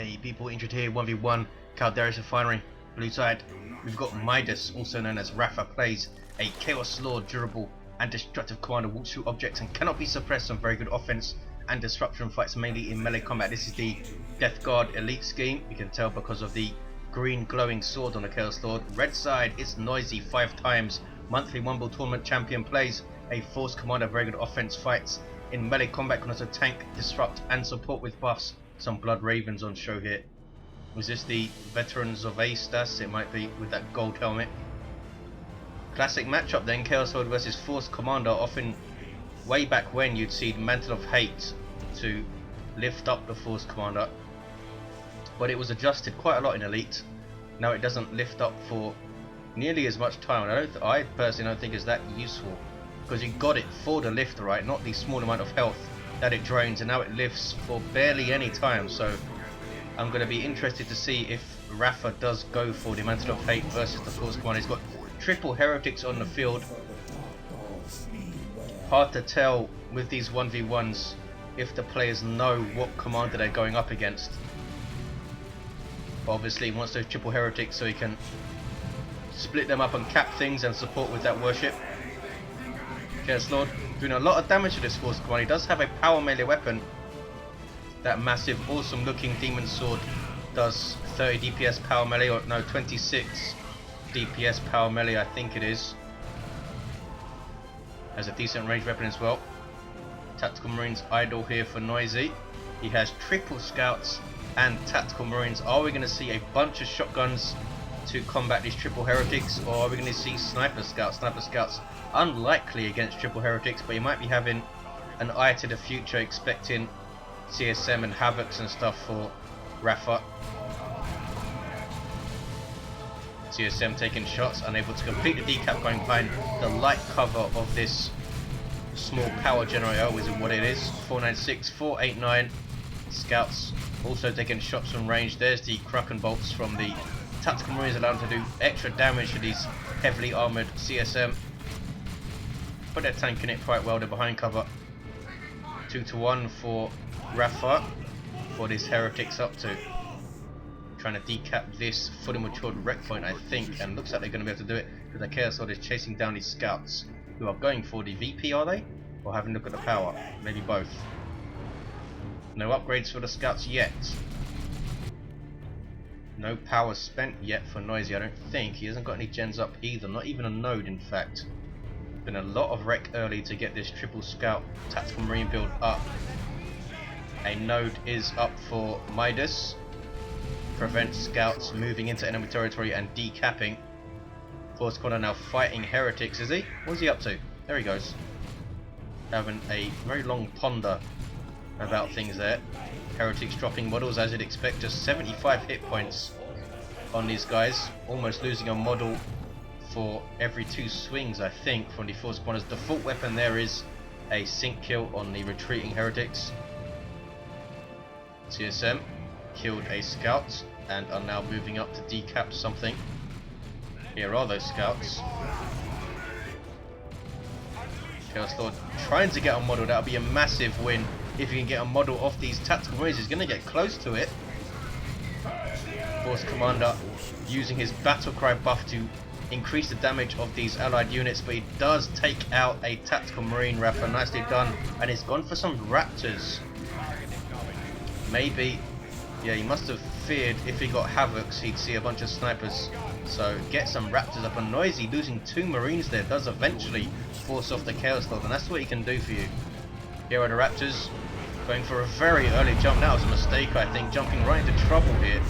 Hey people, injured here, 1v1, Calderis Refinery, blue side. We've got Midas, also known as Rafa, plays a Chaos Lord, durable and destructive commander, walks through objects and cannot be suppressed on very good offense and disruption, fights mainly in melee combat. This is the Death Guard elite scheme, you can tell because of the green glowing sword on the Chaos Lord. Red side, it's noisy 5 times, monthly Wumble tournament champion, plays a force commander, very good offense, fights in melee combat, can also tank, disrupt and support with buffs. Some Blood Ravens on show here. Was this the Veterans of Astas? It might be, with that gold helmet. Classic matchup then, Chaos Lord versus Force Commander. Often, way back when, you'd see Mantle of Hate to lift up the Force Commander. But it was adjusted quite a lot in Elite. Now it doesn't lift up for nearly as much time. I personally don't think it's that useful. Because you got it for the lift, right? Not the small amount of health that it drains, and now it lifts for barely any time. So I'm going to be interested to see if Rafa does go for the Mantle of Hate versus the Force Commander. He's got triple heretics on the field. Hard to tell with these 1v1s if the players know what commander they're going up against. But obviously he wants those triple heretics so he can split them up and cap things and support with that worship. Chaos Lord doing a lot of damage to this Force Commander. He does have a power melee weapon. That massive, awesome looking Demon Sword does 30 DPS power melee, or no, 26 DPS power melee, I think it is. Has a decent range weapon as well. Tactical Marines idle here for Noisy. He has triple scouts and tactical marines. Are we going to see a bunch of shotguns to combat these triple heretics, or are we going to see sniper scouts? Sniper scouts unlikely against triple heretics, but you might be having an eye to the future, expecting CSM and havocs and stuff for Rafa. CSM taking shots, unable to complete the decap, going behind the light cover of this small power generator, which is what it is. 496, 489 scouts also taking shots from range. There's the Kraken bolts from the tactical marines, allowed to do extra damage to these heavily armored CSM. But they're tanking it quite well. They're behind cover. 2-1 for Rafa for this heretics up to. Trying to decap this fully matured wreck point, I think, and looks like they're going to be able to do it because the Chaos Lord is chasing down these scouts who are going for the VP, are they? Or having a look at the power? Maybe both. No upgrades for the scouts yet. No power spent yet for Noisy, I don't think. He hasn't got any gens up either, not even a node in fact. Been a lot of wreck early to get this triple scout tactical marine build up. A node is up for Midas. Prevents scouts moving into enemy territory and decapping. Force Commander now fighting heretics, is he? What's he up to? There he goes. Having a very long ponder about things there. Heretics dropping models as you'd expect, just 75 hit points on these guys. Almost losing a model for every 2 swings, I think, from the Force Commander's default weapon. There is a sync kill on the retreating heretics. CSM killed a scout and are now moving up to decap something. Here are those scouts. Chaos Lord trying to get a model. That would be a massive win if you can get a model of these tactical marines. He's going to get close to it. Force Commander using his battle cry buff to increase the damage of these allied units, but he does take out a tactical marine. Rafa, nicely done, and he's gone for some raptors. Maybe, yeah, he must have feared if he got havocs he'd see a bunch of snipers, so get some raptors up. And Noisy losing 2 marines there does eventually force off the Chaos Lord, and that's what he can do for you. Here are the raptors going for a very early jump. That was a mistake, I think, jumping right into trouble here.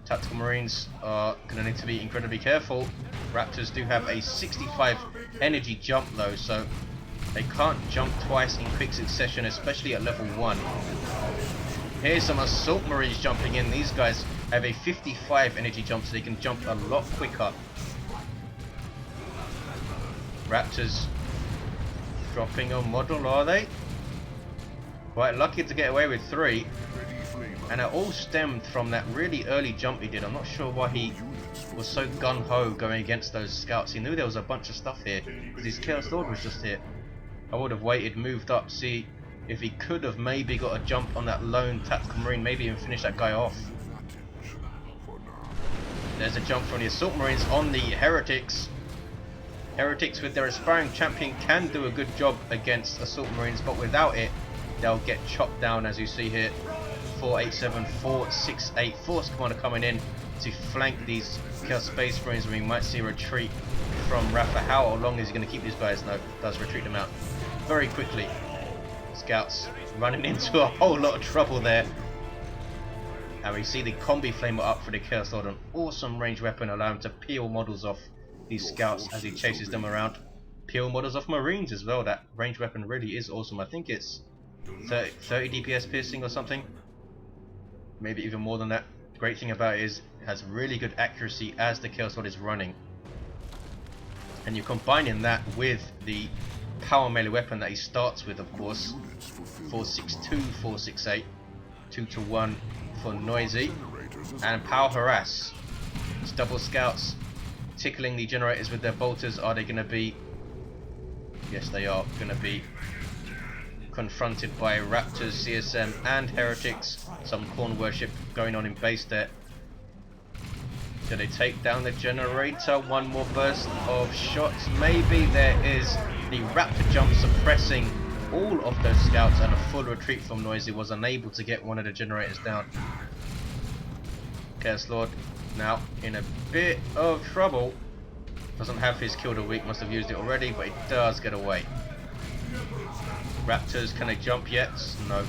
Tactical Marines are going to need to be incredibly careful. Raptors do have a 65 energy jump though, so they can't jump twice in quick succession, especially at level 1. Here's some Assault Marines jumping in. These guys have a 55 energy jump, so they can jump a lot quicker. Raptors dropping a model, are they? Quite lucky to get away with 3. And it all stemmed from that really early jump he did. I'm not sure why he was so gung-ho going against those scouts. He knew there was a bunch of stuff here, because his Chaos Lord was just here. I would have waited, moved up, see If he could have maybe got a jump on that lone tactical marine, maybe even finish that guy off. There's a jump from the assault marines on the heretics. Heretics with their aspiring champion can do a good job against assault marines, but without it they'll get chopped down, as you see here. 487, 468 force commander coming in to flank these Chaos Space Marines, and we might see a retreat from Rafa. How long is he going to keep these guys? No, does retreat them out very quickly. Scouts running into a whole lot of trouble there. And we see the combi flamer up for the Chaos Lord, an awesome range weapon, allowing him to peel models off these scouts as he chases them around. Peel models off marines as well. That range weapon really is awesome. I think it's 30 DPS piercing or something, maybe even more than that. The great thing about it is it has really good accuracy as the Chaos Lord is running, and you're combining that with the power melee weapon that he starts with, of course. 462, 468, 2-to-1 for noisy, and power harass. It's double scouts tickling the generators with their bolters. Are they going to be? Yes, they are going to be confronted by raptors, CSM and heretics. Some corn worship going on in base there. Do they take down the generator? One more burst of shots. Maybe. There is the raptor jump suppressing all of those scouts, and a full retreat from Noisy was unable to get one of the generators down. Chaos Lord now in a bit of trouble. Doesn't have his kill the week, must have used it already, but he does get away. Raptors, can they jump yet? No. It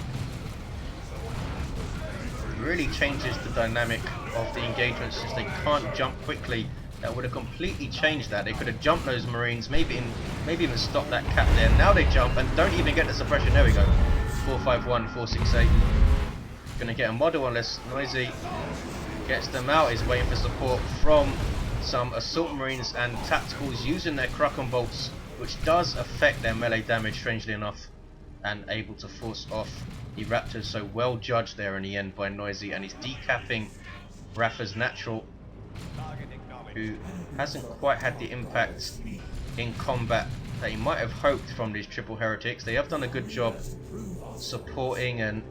really changes the dynamic of the engagement since they can't jump quickly. That would have completely changed that. They could have jumped those marines, maybe even stopped that cap there. Now they jump and don't even get the suppression. There we go. 451, 468. Gonna get a model unless Noisy gets them out. Is waiting for support from some assault marines and tacticals using their Kraken bolts, which does affect their melee damage, strangely enough, and able to force off the raptors. So well judged there in the end by Noisy, and he's decapping Rafa's natural, who hasn't quite had the impact in combat that he might have hoped from these triple heretics. They have done a good job supporting, and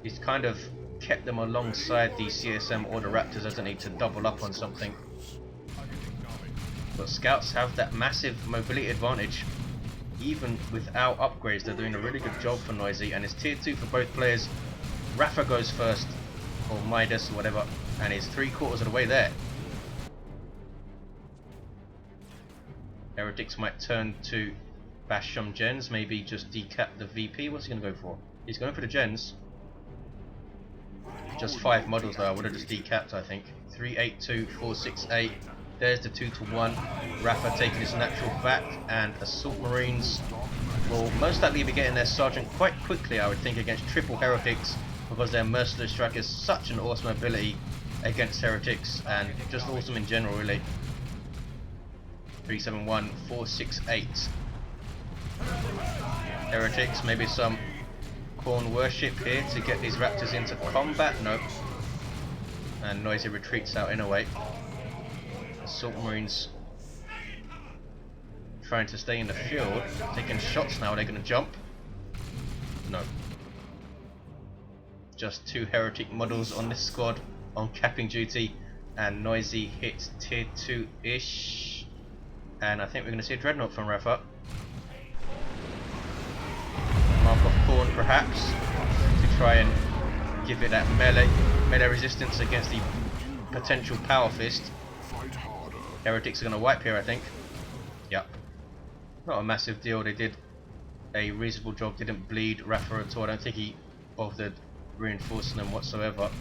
he's kind of kept them alongside the CSM or the raptors, doesn't need to double up on something. But scouts have that massive mobility advantage. Even without upgrades, they're doing a really good job for Noisy, and it's tier 2 for both players. Rafa goes first, or Midas or whatever, and he's 3/4 of the way there. Heretics might turn to bash some gens, maybe just decap the VP. What's he going to go for? He's going for the gens. Just 5 models though, I would have just decapped, I think. 382, 468. There's the 2-to-1. Rafa taking his natural back, and assault marines will most likely be getting their sergeant quite quickly, I would think, against triple heretics, because their merciless strike is such an awesome ability against heretics, and just awesome in general, really. 371, 468. Heretics, maybe some corn worship here to get these raptors into combat. Nope. And Noisy retreats out in a way. Assault marines trying to stay in the field, taking shots now. Are they going to jump? No. Just 2 heretic models on this squad on capping duty, and Noisy hits tier 2-ish. And I think we're going to see a dreadnought from Rafa. Mark off corn perhaps to try and give it that melee resistance against the potential power fist. Heretics are going to wipe here, I think. Yep. Not a massive deal. They did a reasonable job. Didn't bleed Rafa at all. I don't think he bothered reinforcing them whatsoever.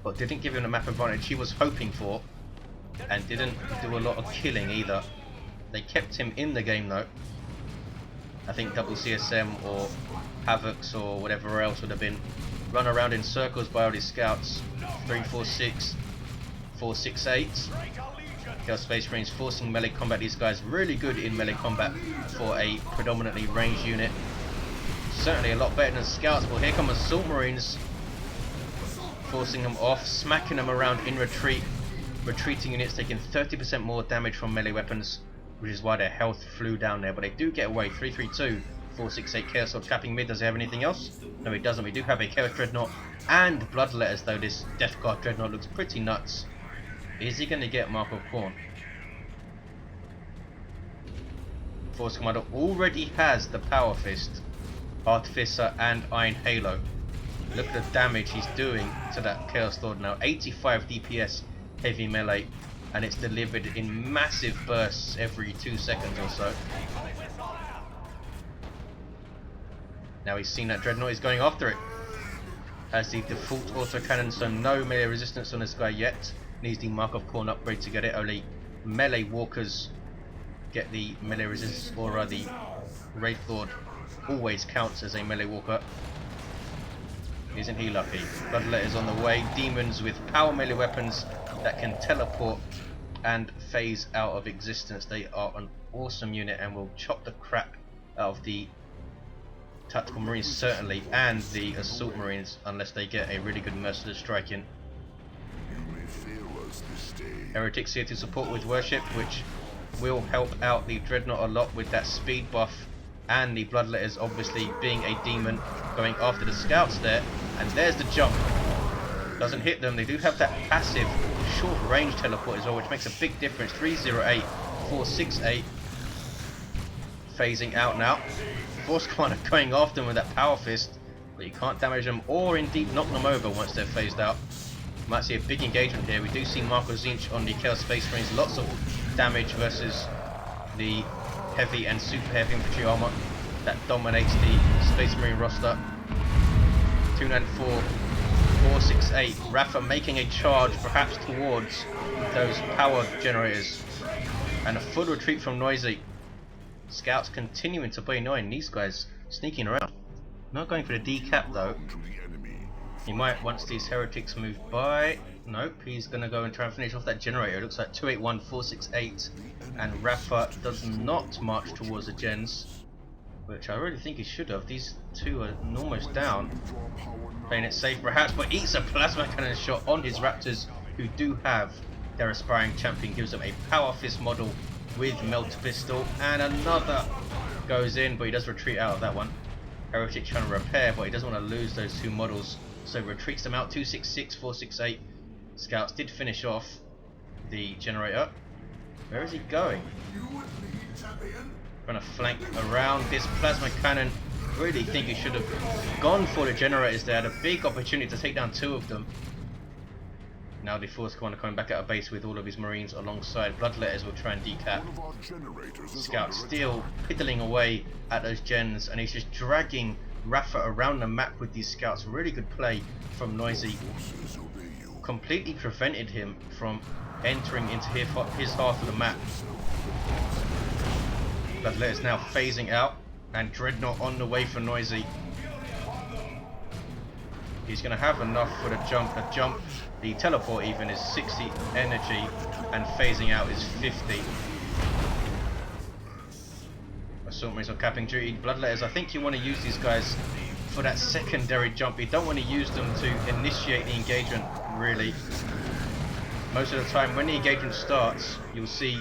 But didn't give him the map advantage he was hoping for. And didn't do a lot of killing either. They kept him in the game though. I think double CSM or Havocs or whatever else would have been run around in circles by all these scouts. 346, 468. Chaos Space Marines forcing melee combat. These guys really good in melee combat for a predominantly ranged unit. Certainly a lot better than scouts. Well, here come assault marines, forcing them off, smacking them around in retreat. Retreating units taking 30% more damage from melee weapons, which is why their health flew down there. But they do get away. 332, 468 Chaos Sword capping mid. Does he have anything else? No, he doesn't. We do have a Chaos Dreadnought and Bloodletters, though this Death Guard Dreadnought looks pretty nuts. Is he going to get Mark of Khorne? Force Commander already has the Power Fist, Artificer and Iron Halo. Look at the damage he's doing to that Chaos Sword now. 85 DPS heavy melee, and it's delivered in massive bursts every 2 seconds or so. Now he's seen that Dreadnought, is going after it. Has the default autocannon, so no melee resistance on this guy yet. Needs the Mark of Khorne upgrade to get it. Only melee walkers get the melee resistance, or the Wraith Lord always counts as a melee walker. Isn't he lucky? Bloodletters on the way. Demons with power melee weapons that can teleport and phase out of existence. They are an awesome unit and will chop the crap out of the Tactical Marines certainly, and the Assault Marines, unless they get a really good merciless strike in. Heretics here to support with worship, which will help out the Dreadnought a lot with that speed buff, and the Bloodletters obviously being a demon going after the scouts there. And there's the jump. Doesn't hit them. They do have that passive short range teleport as well, which makes a big difference. 308, 468. Phasing out now. Force Commander going after them with that Power Fist, but you can't damage them or indeed knock them over once they're phased out. Might see a big engagement here. We do see Marco Zinch on the Chaos Space Marines. Lots of damage versus the heavy and super heavy infantry armor that dominates the Space Marine roster. 294, 468. Rafa making a charge perhaps towards those power generators. And a full retreat from Noisy. Scouts continuing to play annoying. These guys sneaking around. Not going for the decap though. He might once these heretics move by. Nope, he's going to go and try and finish off that generator. It looks like 281, 468. And Rafa does not march towards the gens, which I really think he should have. These two are almost down. Playing it safe perhaps, but eats a plasma cannon shot on his Raptors, who do have their aspiring champion. Gives them a Power Fist model with Melt Pistol, and another goes in, but he does retreat out of that one. Heretic trying to repair, but he doesn't want to lose those two models, so retreats them out. 266, 468. Scouts did finish off the generator. Where is he going? Trying to flank around this plasma cannon. Really think he should have gone for the generators there. Had a big opportunity to take down two of them. Now the Force Commander coming back out of base with all of his Marines alongside. Bloodletters will try and decap. Scouts still piddling away at those gens, and he's just dragging Rafa around the map with these scouts. Really good play from Noisy. Completely prevented him from entering into his half of the map. Bloodletters now phasing out, and Dreadnought on the way for Noisy. He's going to have enough for the jump. The jump, the teleport even, is 60 energy, and phasing out is 50. Assault Marines on capping duty. Bloodletters, I think you want to use these guys for that secondary jump. You don't want to use them to initiate the engagement, really. Most of the time when the engagement starts, you'll see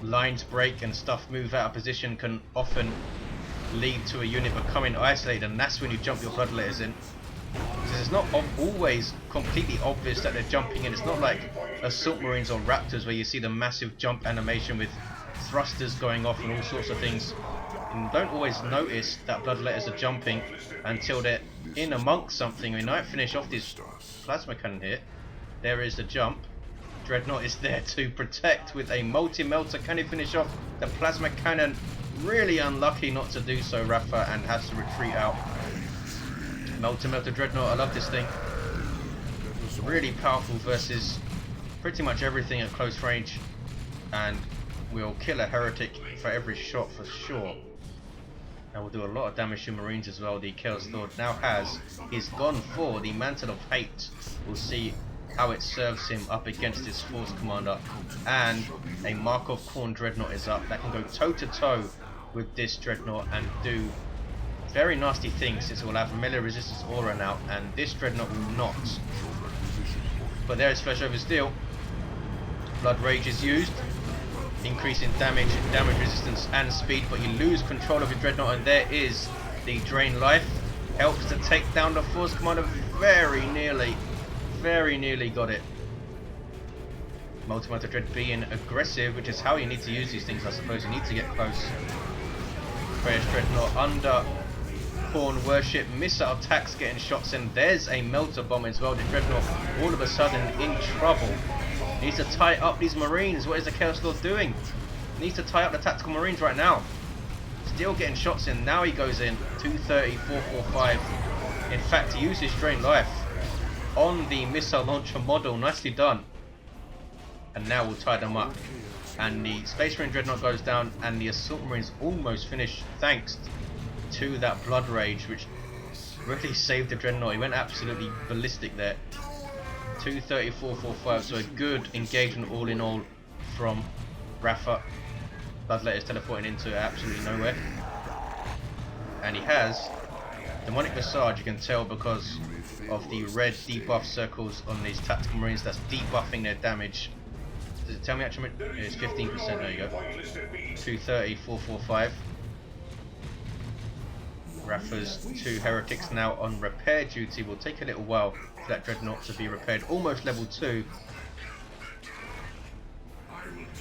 lines break and stuff move out of position, can often lead to a unit becoming isolated, and that's when you jump your Bloodletters in. Because it's not always completely obvious that they're jumping in. It's not like Assault Marines or Raptors where you see the massive jump animation with thrusters going off and all sorts of things. You don't always notice that Bloodletters are jumping until they're in amongst something. We might finish off this plasma cannon here. There is the jump. Dreadnought is there to protect with a multi-melter. Can he finish off the plasma cannon? Really unlucky not to do so, Rafa, and has to retreat out. Multi-melter Dreadnought, I love this thing. Really powerful versus pretty much everything at close range, and will kill a heretic for every shot for sure. And will do a lot of damage to Marines as well. The Chaos Lord now is gone for the Mantle of Hate. We'll see how it serves him up against his Force Commander, and a Mark of Khorne Dreadnought is up that can go toe to toe with this Dreadnought and do very nasty things, since it will have melee resistance aura now, and this Dreadnought will not. But there is Flesh Over Steel. Blood Rage is used. increasing damage, damage resistance and speed, but you lose control of your Dreadnought, and there is the drain life. Helps to take down the Force Commander very nearly got it. Multi-Motor Dread being aggressive, which is how you need to use these things, I suppose. You need to get close. Fresh Dreadnought under Pawn Worship, missile attacks getting shots in. There's a Melter Bomb as well. The Dreadnought all of a sudden in trouble. Needs to tie up these Marines. What is the Chaos Lord doing? Needs to tie up the Tactical Marines right now. Still getting shots in. Now he goes in. 230, 445. In fact, he used his Drain Life on the missile launcher model. Nicely done. And now we'll tie them up. And the Space Marine Dreadnought goes down, and the Assault Marines almost finish thanks to that Blood Rage, which really saved the Dreadnought. He went absolutely ballistic there. 230, 445, so a good engagement all in all from Rafa. Bloodletter's teleporting into absolutely nowhere. And he has Demonic Visage, you can tell because of the red debuff circles on these Tactical Marines. That's debuffing their damage. Does it tell me actually? It's 15%, there you go. 230, 445. Rafa's two heretics now on repair duty. Will take a little while for that Dreadnought to be repaired. Almost level 2.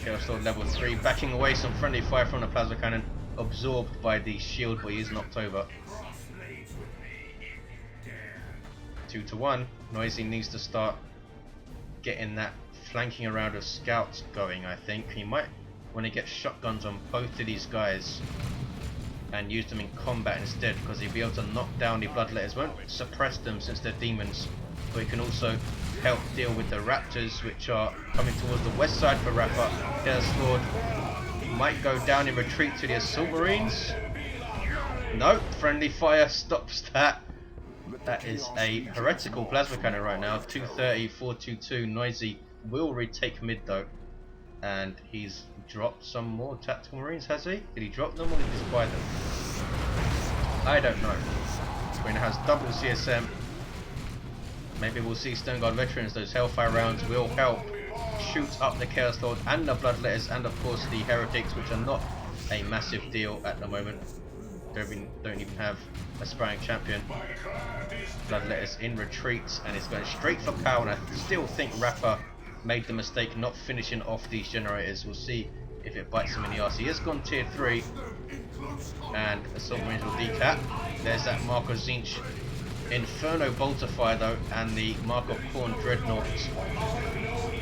Chaos Lord level 3. Backing away, some friendly fire from the plasma cannon. Absorbed by the shield, but he is knocked over. 2 to 1. Noisy needs to start getting that flanking around of scouts going, I think. He might want to get shotguns on both of these guys and use them in combat instead, because he'll be able to knock down the Bloodletters. Won't suppress them since they're demons, but he can also help deal with the Raptors, which are coming towards the west side for Rafa. Chaos Lord might go down in retreat to the Assault Marines. Nope, friendly fire stops that. That is a heretical plasma cannon right now. 230, 422. Noisy will retake mid though, and he's dropped some more Tactical Marines, has he? Did he drop them or did he just buy them? I don't know. When it has double CSM, maybe we'll see Stone Guard Veterans. Those Hellfire rounds will help shoot up the Chaos Lord and the Bloodletters, and of course the Heretics, which are not a massive deal at the moment. Don't even have a sparring champion. Bloodletters in retreat, and it's going straight for power, and I still think Rafa made the mistake not finishing off these generators. We'll see if it bites him in the arse. He has gone tier 3, and Assault Marines will decap. There's that Mark of Zinch Inferno Bolter Fire though, and the Mark of Khorne Dreadnought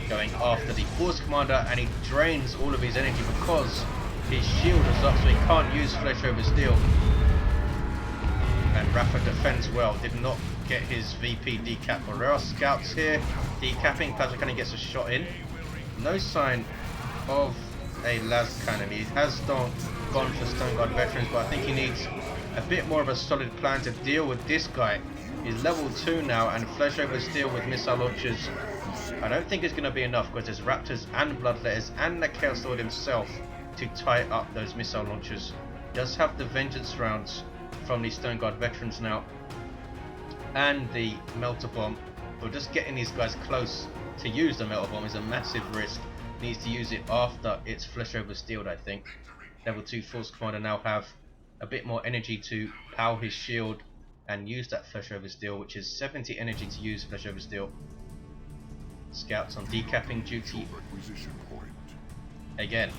going after the Force Commander, and he drains all of his energy because his shield is up, so he can't use Flesh over Steel. And Rafa defends well, did not get his VP decap, but there are scouts here decapping. Plasma Cannon gets a shot in. No sign of a las cannon. He has gone for Stone Guard Veterans, but I think he needs a bit more of a solid plan to deal with this guy. He's level 2 now, and Flesh over Steel with missile launchers I don't think it's going to be enough, because there's Raptors and Bloodletters and the Chaos Lord himself to tie up those missile launchers. Does have the Vengeance rounds from the Stone Guard Veterans now, and the Melter Bomb, but just getting these guys close to use the Melter Bomb is a massive risk. Needs to use it after it's Flesh over Steel, I think. Level 2 Force Commander now have a bit more energy to power his shield and use that Flesh over Steel, which is 70 energy to use Flesh over Steel. Scouts on decapping duty again.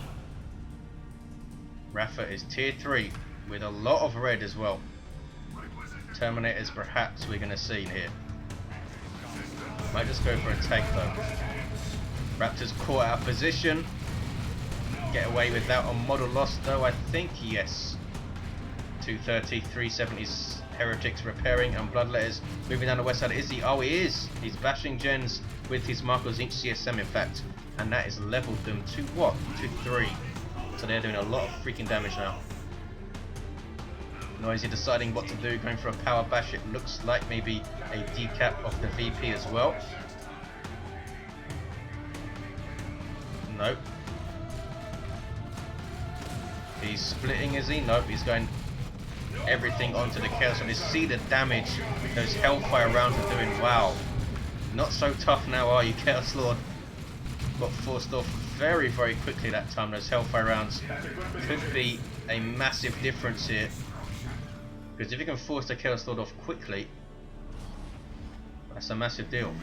Rafa is tier 3 with a lot of red as well. Terminators perhaps we're going to see here. Might just go for a take though. Raptors caught out of position. Get away with that on model loss though, I think, yes. 230, 370s Heretics repairing, and Bloodletters moving down the west side. Is he? Oh, he is. He's bashing gens with his Mark of Zinch CSM, in fact, and that has leveled them to what? To 3. So they're doing a lot of freaking damage now. Noisy deciding what to do, going for a power bash. It looks like maybe a decap of the VP as well. Nope. He's splitting, is he? Nope, he's going everything onto the Chaos Lord. You see the damage those Hellfire rounds are doing. Wow. Not so tough now, are you, Chaos Lord? Got forced off very, very quickly that time. Those Hellfire rounds could be a massive difference here. Because if you can force the Chaos Lord off quickly, that's a massive deal.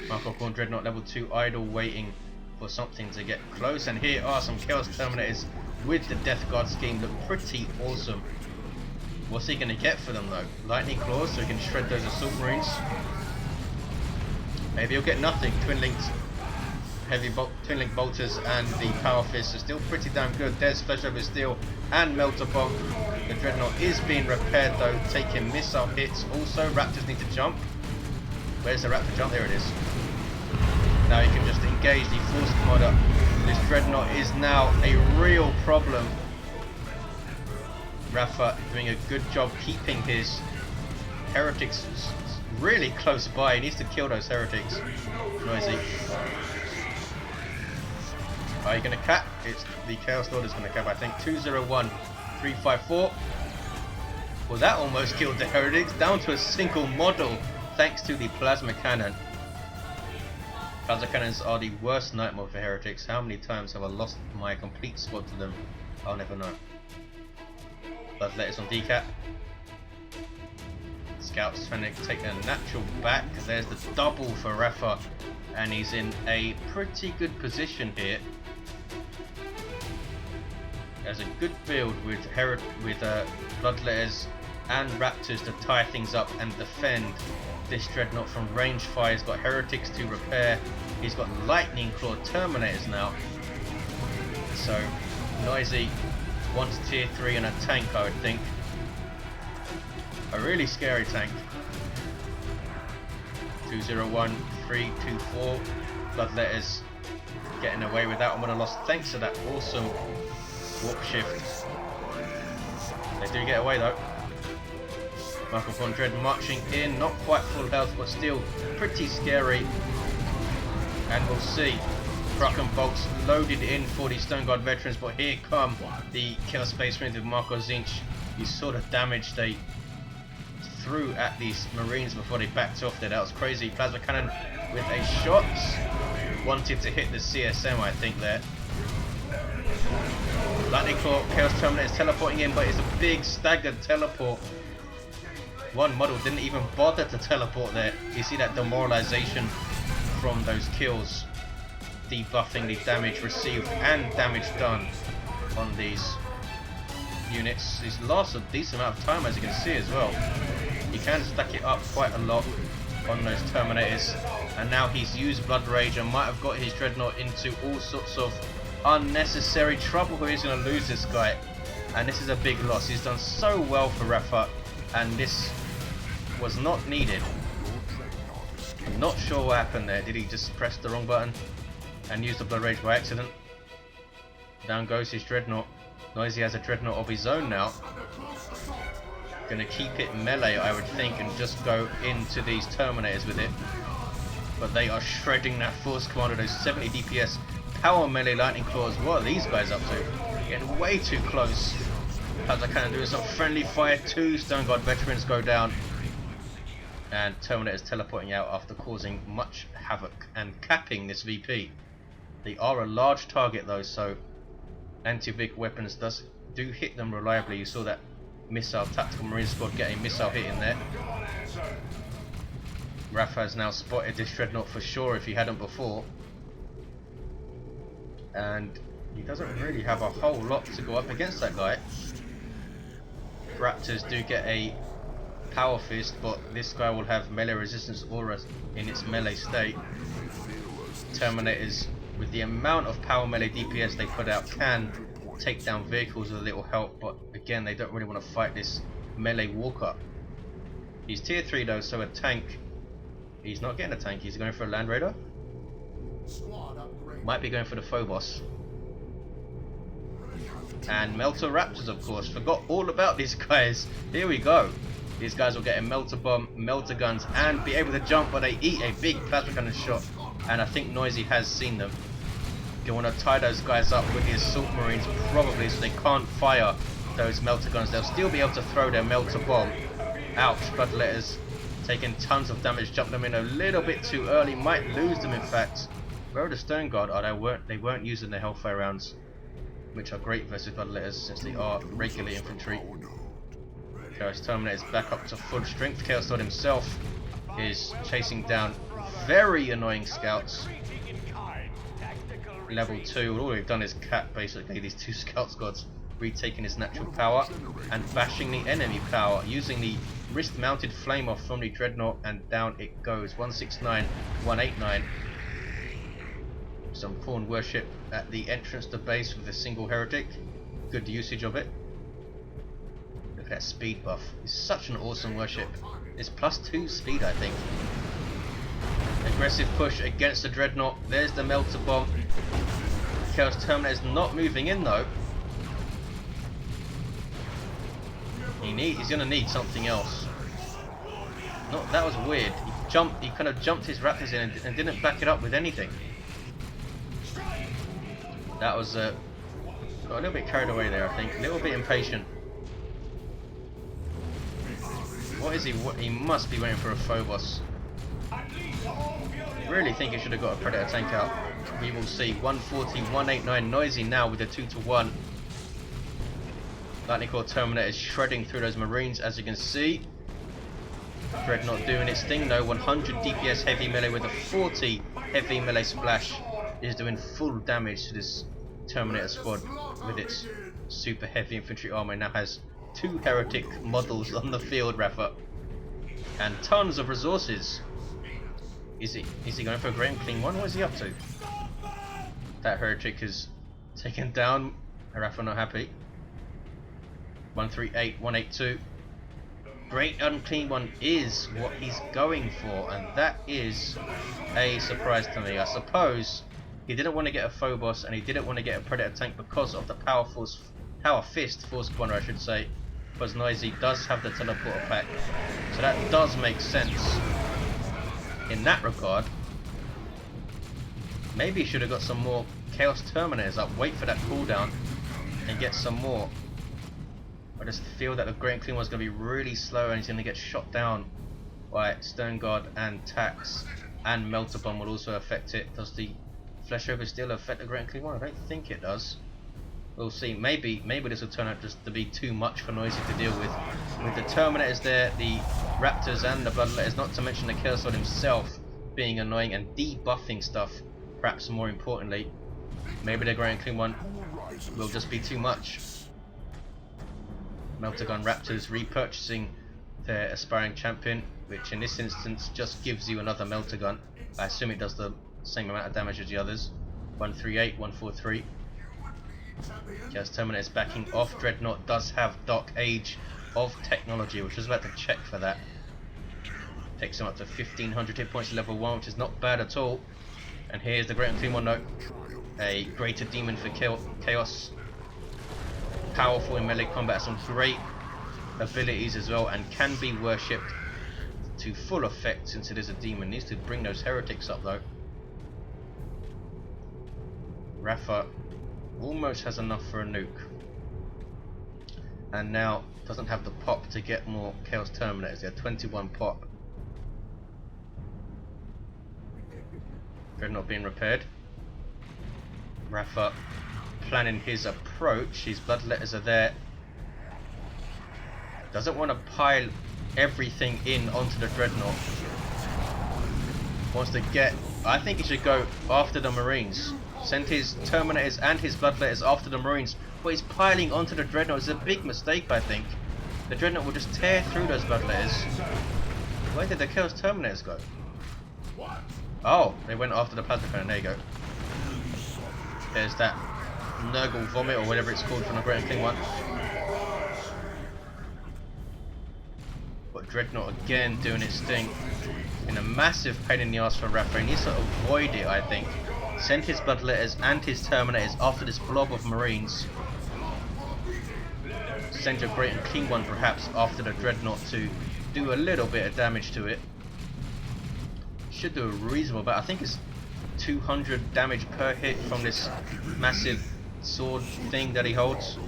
Marco Corn Dreadnought level 2 idle, waiting for something to get close. And here are some Chaos Terminators with the Death Guard scheme. Look pretty awesome. What's he going to get for them though? Lightning Claws, so he can shred those Assault Marines. Maybe he'll get nothing. Twin Link Bolters and the Power Fists are still pretty damn good. There's Flesh Over Steel and Melter Bomb. The Dreadnought is being repaired though, taking missile hits. Also, Raptors need to jump. Where's the Raptor jump? There it is. Now you can just engage the Force Commander. This Dreadnought is now a real problem. Rafa doing a good job keeping his heretics really close by. He needs to kill those heretics. Noisy. Are you going to cap? It's the Chaos Lord is going to cap, I think. 201, 354. Well, that almost killed the heretics down to a single model thanks to the plasma cannon. Plasma cannons are the worst nightmare for heretics. How many times have I lost my complete squad to them? I'll never know. Bloodletters on decap. Scouts trying to take their natural back. There's the double for Rafa, and he's in a pretty good position here. There's a good build with Bloodletters and Raptors to tie things up and defend this Dreadnought from range fire. He's got Heretics to repair. He's got Lightning Claw Terminators now. So, Noisy wants tier 3 and a tank, I would think. A really scary tank. 201, 324. Bloodletters getting away with that. I'm going to lost thanks to that awesome warp shift. They do get away though. Michael Von Dread marching in, not quite full health, but still pretty scary. And we'll see. Truck and bolts loaded in for the Stone Guard veterans, but here come the Killer Space Marines with Marco Zinch. You saw the damage they threw at these Marines before they backed off there. That was crazy. Plasma cannon with a shot. Wanted to hit the CSM, I think, there. Lightning Claw, Chaos Terminator is teleporting in, but it's a big staggered teleport. One model didn't even bother to teleport there. You see that demoralization from those kills, debuffing the damage received and damage done on these units. He's lost a decent amount of time, as you can see as well. He can stack it up quite a lot on those Terminators, and now he's used Blood Rage and might have got his Dreadnought into all sorts of unnecessary trouble. He's going to lose this guy, and this is a big loss. He's done so well for Rafa, and this was not needed. Not sure what happened there. Did he just press the wrong button and use the Blood Rage by accident? Down goes his Dreadnought. Noisy has a Dreadnought of his own now. Gonna keep it melee, I would think, and just go into these Terminators with it. But they are shredding that Force Commander, those 70 DPS power melee Lightning Claws. What are these guys up to? Getting way too close. As I can do some friendly fire. 2 Stone Guard veterans go down. And Terminators teleporting out after causing much havoc and capping this VP. They are a large target though, so anti-vehicle weapons do hit them reliably. You saw that missile tactical marine squad get a missile hit in there. Rafa has now spotted this Dreadnought for sure if he hadn't before. And he doesn't really have a whole lot to go up against that guy. Raptors do get a Power Fist, but this guy will have melee resistance aura in its melee state. Terminators, with the amount of power melee DPS they put out, can take down vehicles with a little help, but again they don't really want to fight this melee walker. He's tier 3 though, so a tank. He's not getting a tank, he's going for a Land Raider. Might be going for the Phobos. And Melter Raptors, of course. Forgot all about these guys. Here we go. These guys will get a Melter Bomb, Melter Guns, and be able to jump, but they eat a big Plasma Cannon shot. And I think Noisy has seen them. You want to tie those guys up with the Assault Marines, probably, so they can't fire those Melter Guns. They'll still be able to throw their Melter Bomb. Ouch, Bloodletters taking tons of damage. Jump them in a little bit too early. Might lose them, in fact. Where are the Stone Guard? Oh, they weren't using their Hellfire rounds, which are great versus Bloodletters since they are regular infantry. Chaos Terminator is back up to full strength. Chaos Lord himself is chasing down very annoying scouts. Level 2, all we've done is cap basically these 2 scout squads, retaking his natural power and bashing the enemy power using the wrist mounted flame off from the Dreadnought, and down it goes. 169, 189. Some pawn worship at the entrance to base with a single heretic. Good usage of it. Look at that speed buff. It's such an awesome worship. It's +2 speed, I think. Aggressive push against the Dreadnought. There's the Melter Bomb. Chaos Terminator is not moving in though. He's gonna need something else. No, that was weird. He kind of jumped his Raptors in and didn't back it up with anything. That was got a little bit carried away there, I think. A little bit impatient. What is he? He must be waiting for a Phobos. Really think he should have got a Predator tank out. We will see. 140, 189. Noisy now with a 2-to-1. Lightning Core Terminator is shredding through those Marines, as you can see. Dreadnought doing its thing though. 100 DPS heavy melee with a 40 heavy melee splash is doing full damage to this Terminator squad with its super heavy infantry armor. Now has 2 heretic models on the field, Rafa, and tons of resources. Is he going for a great and clean one? What is he up to? That heretic is taken down. Rafa not happy. 138, 182. Great unclean one is what he's going for, and that is a surprise to me. I suppose he didn't want to get a Phobos and he didn't want to get a Predator tank because of the Power Fist Force Corner, I should say, because Noisy does have the teleporter pack, so that does make sense in that regard. Maybe he should have got some more Chaos Terminators up, wait for that cooldown and get some more. I just feel that the Great and Clean one's going to be really slow and he's going to get shot down by Stone Guard and Tax, and Melter Bomb will also affect it. Does the Flesh Over still affect the Great and Clean one? I don't think it does. We'll see. Maybe this will turn out just to be too much for Noisy to deal with. With the Terminators there, the Raptors and the Bloodletters, not to mention the Chaos Lord himself being annoying and debuffing stuff, perhaps more importantly. Maybe the Great and Clean one will just be too much. Melter Gun Raptors repurchasing their aspiring champion, which in this instance just gives you another Melter Gun. I assume it does the same amount of damage as the others. 138, 143. Chaos Terminator is backing off. Dreadnought does have Dark Age of Technology, which I was about to check for that. Takes him up to 1500 hit points level 1, which is not bad at all. And here's the Great and Clean one note. A Greater Demon for Chaos. Powerful in melee combat, some great abilities as well, and can be worshipped to full effect since it is a demon. Needs to bring those heretics up though. Rafa almost has enough for a nuke, and now doesn't have the pop to get more Chaos Terminators. They have 21 pop. Dreadnought being repaired. Rafa planning his approach. His Bloodletters are there. Doesn't want to pile everything in onto the Dreadnought. Wants to get... I think he should go after the Marines. Send his Terminators and his Bloodletters after the Marines. But he's piling onto the Dreadnought. It's a big mistake, I think. The Dreadnought will just tear through those Bloodletters. Where did the Chaos Terminators go? Oh, they went after the Plasma Cannon. There you go. There's that Nurgle Vomit, or whatever it's called, from the Great and Clean one. But Dreadnought again doing its thing. In a massive pain in the ass for Rafa. He needs to avoid it, I think. Send his Bloodletters and his Terminators after this blob of Marines. Send your Great and Clean one perhaps after the Dreadnought to do a little bit of damage to it. Should do a reasonable, but I think it's 200 damage per hit from this massive sword thing that he holds.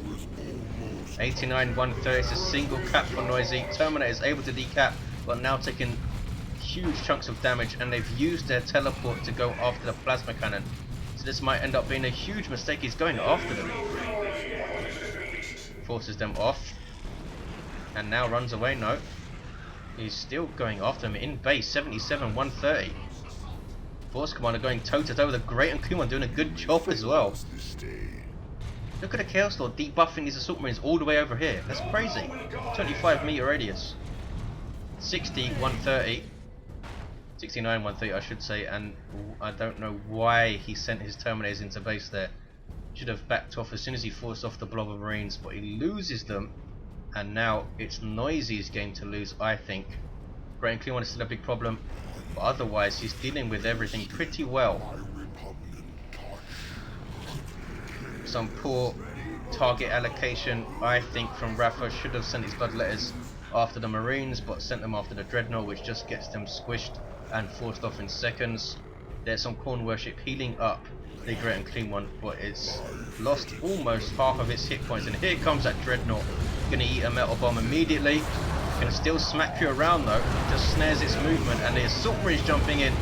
89, 130, it's a single cap for Noisy. Terminator is able to decap, but now taking huge chunks of damage, and they've used their teleport to go after the plasma cannon. So this might end up being a huge mistake. He's going after them. Forces them off. And now runs away. No. He's still going after them in base. 77, 130. Force Commander going toe to toe with a great unclear one, doing a good job as well. Look at the Chaos Lord debuffing these Assault Marines all the way over here. That's crazy. 25-meter radius. 60, 130. 69, 130 I should say, and I don't know why he sent his Terminators into base there. Should have backed off as soon as he forced off the blob of Marines, but he loses them, and now it's Noisy's game to lose, I think. Great and Clean One is still a big problem, but otherwise he's dealing with everything pretty well. Some poor target allocation, I think, from Rafa. Should have sent his Bloodletters after the Marines, but sent them after the Dreadnought, which just gets them squished and forced off in seconds. There's some Corn Worship healing up the Great and Clean One, but it's lost almost half of its hit points. And here comes that Dreadnought, gonna eat a Metal Bomb immediately. Can still smack you around though, just snares its movement, and the Assault Marines jumping in.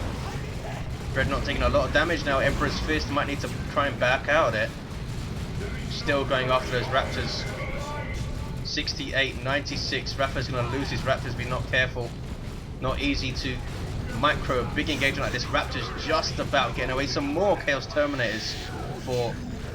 Dreadnought taking a lot of damage now. Emperor's Fist might need to try and back out of it. Still going after those Raptors. 68, 96. Rafa's going to lose his Raptors, be not careful. Not easy to micro a big engagement like this. Raptor's just about getting away. Some more Chaos Terminators for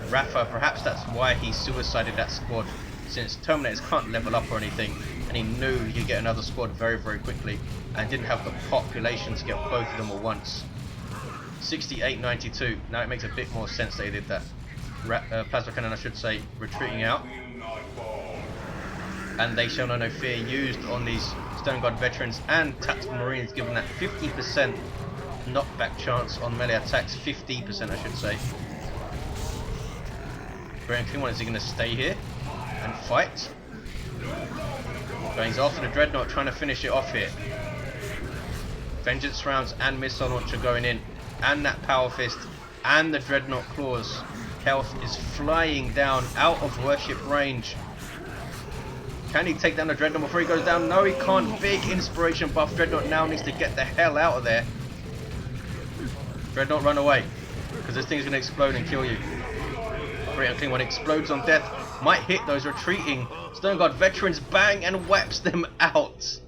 Rafa. Perhaps that's why he suicided that squad, since Terminators can't level up or anything, and he knew he could get another squad very, very quickly, and didn't have the population to get both of them at once. 68, 92. Now it makes a bit more sense that he did that. Plasma Cannon, I should say, retreating out. And they show no fear used on these Stone Guard veterans and Tactical Marines, given that 50% knockback chance on melee attacks. 50% I should say. Great and Clean One, is he going to stay here and fight? Going after the Dreadnought, trying to finish it off here. Vengeance rounds and Missile Launcher going in, and that Power Fist and the Dreadnought Claws. Health is flying down out of worship range. Can he take down the Dreadnought before he goes down? No, he can't. Big inspiration buff. Dreadnought now needs to get the hell out of there. Dreadnought, run away, because this thing's going to explode and kill you. Great and Clean One explodes on death. Might hit those retreating Stone Guard veterans. Bang, and wipes them out.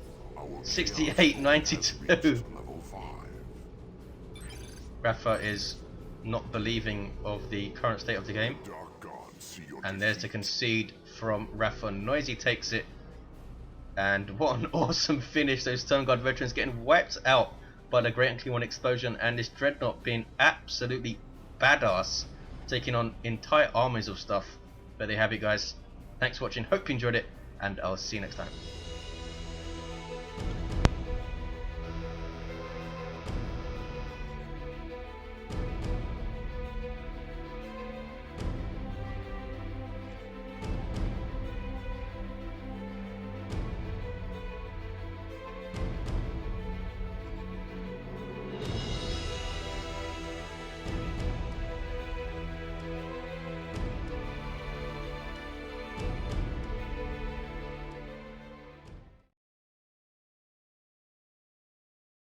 68, 92. Rafa is not believing of the current state of the game, and there's the concede from Rafa. Noisy takes it, and what an awesome finish. Those Stone Guard veterans getting wiped out by the Great and Clean One explosion, and this Dreadnought being absolutely badass, taking on entire armies of stuff. But there you have it, guys. Thanks for watching, hope you enjoyed it, and I'll see you next time.